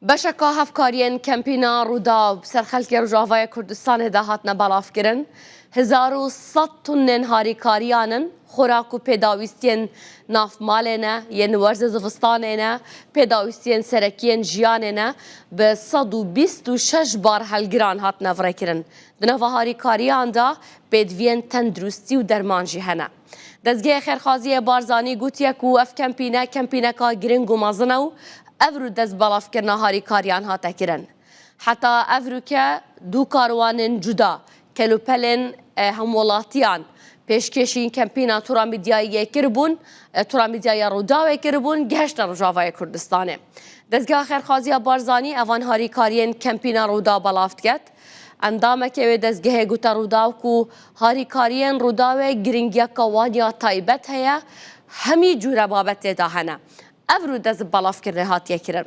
بەشەکە هەفکاریان کەمپینە ڕوودا و سەرخەلکی ڕۆژاوای کوردستانێدا هاتنە بەڵافکردن 1100 تونên harîkariyanin خوراک و pêdawîstiyên navmalê ne yên werzê zivistanê ne pêdawîstiyên serekiyên jiyanê ne bi 126 bar helgiran hatine virekirin. Di nava harîkariyan da pêdiviyên tenduristî û derman jî hene. Dezgehê Xêrxwaziyê Barzanî gotiye ku ev kempîneka giring û mezin e û ev rû destbelavkirina harîkariyan hate kirin. Heta ev rûke du karwanên cuda kelûpelên hemwelatiyan pêşkêşîn kempîna tura mîdyayê kiribûn, tura mîdyaya Rûdawê kiribûn gihişte Rojavayê Kurdistanê. Dezgeha Xêrxwaziya Barzanî evan harîkariyên kempîna Rûda belav diket. Endamekê wê dezgehê gote Rûdaw ku harîkariyên Rûdawê giringiyeka waniya taybet heye hemî cûre babetê da hene. Ev rû dest bi belavkirinê hatiye kirin.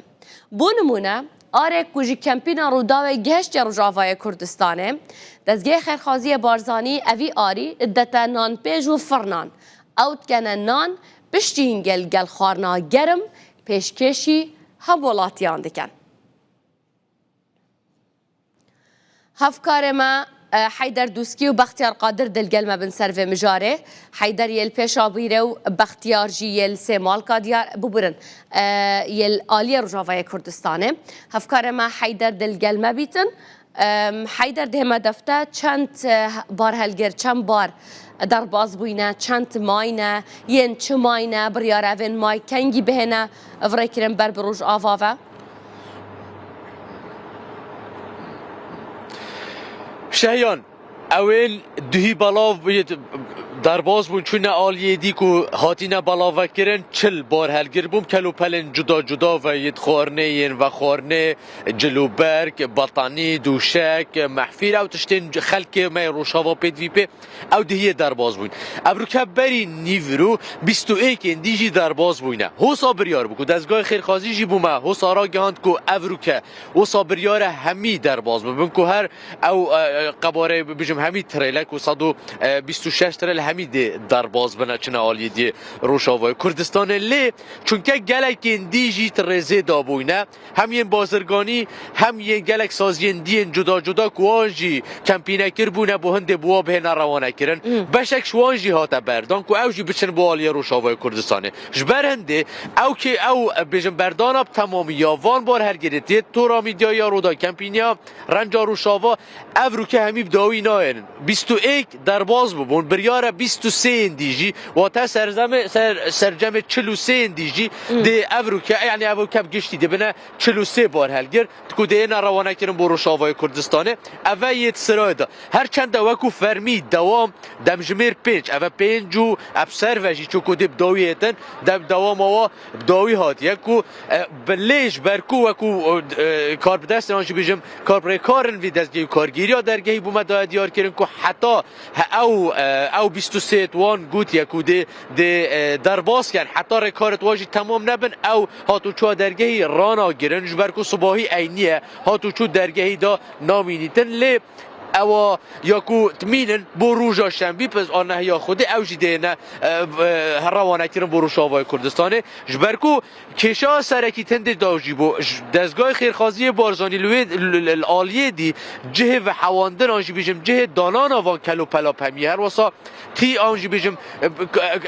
Bû nimûne arek ku ji kempîna Rûdawê gihiştiya Rojavayê Kurdistanê, dezgehê Xêrxwaziyê Barzanî evî arî dete nanpêj û firnan. Ew dikene nan piştî hîngel gel xwarina germ pêşkêşî hemwelatiyan dikin. Hevkarê me Heyder Dûskî û Bextiyar Qadir dilgelme bin ser vê mijarê. Heyder yê li pêşabîrê û Bextiyar jî yê li sê malka diyar bibirin yê li Aliyê Rojavayê Kurdistanê. Hevkarê me Heyder dilgelme bîtin. Heyder dihême defte çend bar helgir, çend bar derbas bûyne, çend mayne, yên çi mayne, biryar evên may kengî bihêne virêkirin ber bi Rojava ve? شهیان اول دوهی بلاو درباز بون چون آلیه دی که هاتینه بلاو کرن 40 بار هلگر بوم کلوپلن جدا جدا و ید خورنه ین و خورنه جلوبرگ بطانی دوشک محفیر او تشتین خلک می روشاوا پید وی پی او دهی درباز بون ابرو که بری نیورو 21 دیجی درباز بونه هو صابریار بکو دزگاه خیرخوازی جی بومه هو سارا گهاند که ابرو که هو صابریار همی درباز بون که هر او قباره بجم همی تریلک و 126 تریل همی دی درباز بنا چنه آلی دی روشاوای کردستان لی چونکه گلک دیجی ترزه دابوینه هم یه بازرگانی هم یه گلک سازین دین جدا جدا کوانجی کمپینه کر بونه بو هنده بوا به روانه کرن بشک شوانجی هاته بردان که اوجی بچن بو آلی روشاوای کردستانه جبر هنده او که او بجم بردان اب تمامی یا وان بار هر گرفتی تو را میدیا یا رودا کمپینیا رنجا روشاوا او رو که همی بداوی ناین 21 درباز ببون بریار 23 دیجی و تا سرجم 43 دیجی دی او که یعنی او کم گشتی دی بنا 43 بار هلگر که دی اینا روانه کرن برو شاوای کردستانه اوه یه سرای دا هر چند وکو فرمی دوام دمجمیر 5 اوه 5 و افسر وجی چو که دی بداوی ایتن دوام اوه بداوی هات یکو بلیش برکو وکو کار بدست آنچه بیجم کار برای کارن وی دستگی کارگیری ها درگهی بومد داید دیار کرن که حتی او 23 وان گوت یکو دی درباز کن حتی رکارت واجی تمام نبن او هاتو چو درگهی رانا گرن جبرکو صباحی اینیه هاتو چو درگهی دا نامینیتن لی او یاکو تمینن بو روزا شنبی پس آنه یا خودی اوجی دینه روانه کرن بو روشاوای کردستانه جبرکو کشا سرکی تند داوجی بو دزگاه خیرخوازی بارزانی العالیه دی جه و حواندن آنجی بیجم جه دانان آوان کلو پلا پمی هر واسا تی آنجی بیجم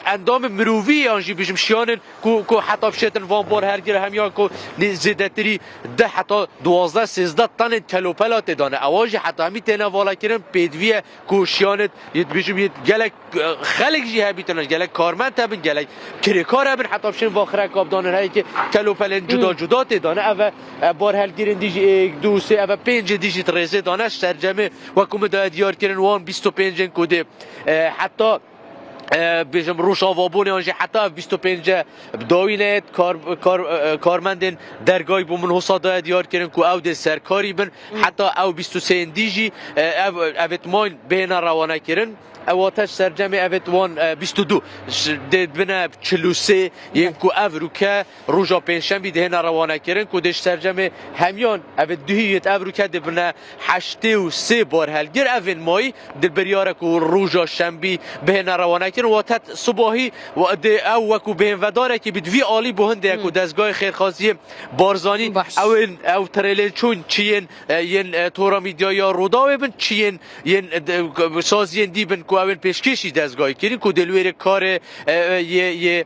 اندام مرووی آنجی بیجم شیانن کو حتی بشتن وان بار هرگیر همیا کو زیدتری ده حتی 12-13 تن کلو پلا تدانه اواجی حتی همی تنه والا کردن پیدویه کوشیانت یه بیشتر یه گلک خلق جیه بیتونن گلک کارمند تبین گلک کریکار هبین حتی بشین واخره کابدانن هایی که کلوپلن جدا جدا تدانه اوه بار هلگیرن دیجی 1 2 3 اوه 5 دیجی ترزه دانه سرجمه وکومه داید دیار کردن وان 25 کده حتی بیشتر روشاوابونه آنجا حتی 25 داوینه کارمندن درگاهی بومن حسادا دیار کردن که او ده سرکاری بن حتی او 23 دیجی اوت ماین بین روانه کردن اواتش سرجمه اوت وان 22 دید بنا 43 ین کو افروکه روزا پنجشنبه دهنا روانه کردن کو دش سرجمه همیان اوت دهیت افروکه دید بنا 83 بار هلگر اوین مای دل بریاره کو روزا شنبه بهنا روانه کردن واتت صبحی و د او کو بهن وداره که بدوی عالی بهنده کو دستگاه خیرخواسی بارزانی او تریل چون چین ین تورا میدیا یا رودا ببین چین ین سازین دیبن کو اون پیشکشی دستگاه کردن کو دلویر کار یه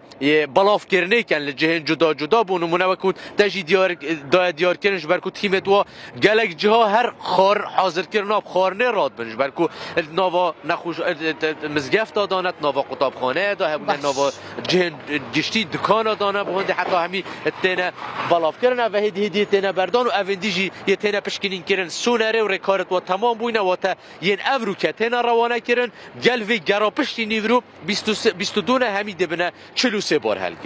بلاف کرنه کن لجهن جدا جدا بو نمونه وکو تجی دیار کردنش برکو تیمت و گلک جها هر خار حاضر کردن خارنه راد بنش برکو نوا نخوش مزگفت دادانت نوا قطابخانه دا همون نوا جهن گشتی دکان دانه بهنده حتی همی تنه بلاف کردن و هدی تنه بردان و اوندیجی یه تنه پشکنین کردن سونره و رکارت و تمام بوینه و تا ین افرو که تنه روانه کردن گلوی گراپشتی نیورو 22 همی دبنه 43 بار هل کرد